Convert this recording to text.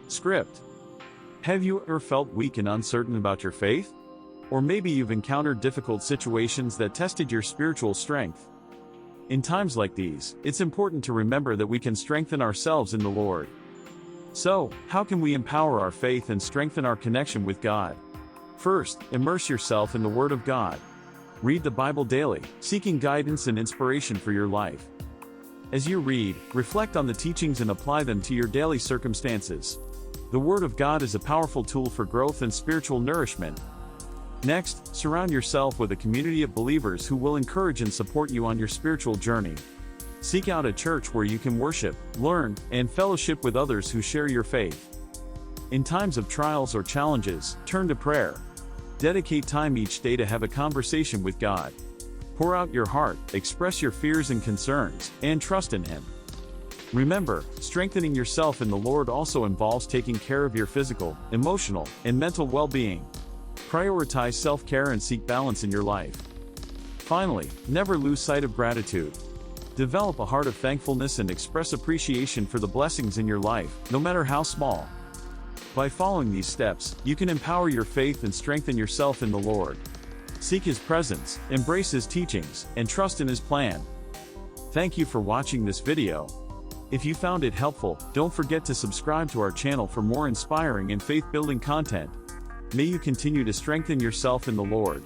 Script. Have you ever felt weak and uncertain about your faith? Or maybe you've encountered difficult situations that tested your spiritual strength. In times like these, it's important to remember that we can strengthen ourselves in the Lord. So, how can we empower our faith and strengthen our connection with God? First, immerse yourself in the Word of God. Read the Bible daily, seeking guidance and inspiration for your life. As you read, reflect on the teachings and apply them to your daily circumstances. The Word of God is a powerful tool for growth and spiritual nourishment. Next, surround yourself with a community of believers who will encourage and support you on your spiritual journey. Seek out a church where you can worship, learn, and fellowship with others who share your faith. In times of trials or challenges, turn to prayer. Dedicate time each day to have a conversation with God. Pour out your heart, express your fears and concerns, and trust in Him. Remember, strengthening yourself in the Lord also involves taking care of your physical, emotional, and mental well-being. Prioritize self-care and seek balance in your life. Finally, never lose sight of gratitude. Develop a heart of thankfulness and express appreciation for the blessings in your life, no matter how small. By following these steps, you can empower your faith and strengthen yourself in the Lord. Seek His presence, embrace His teachings, and trust in His plan. Thank you for watching this video. If you found it helpful, don't forget to subscribe to our channel for more inspiring and faith-building content. May you continue to strengthen yourself in the Lord.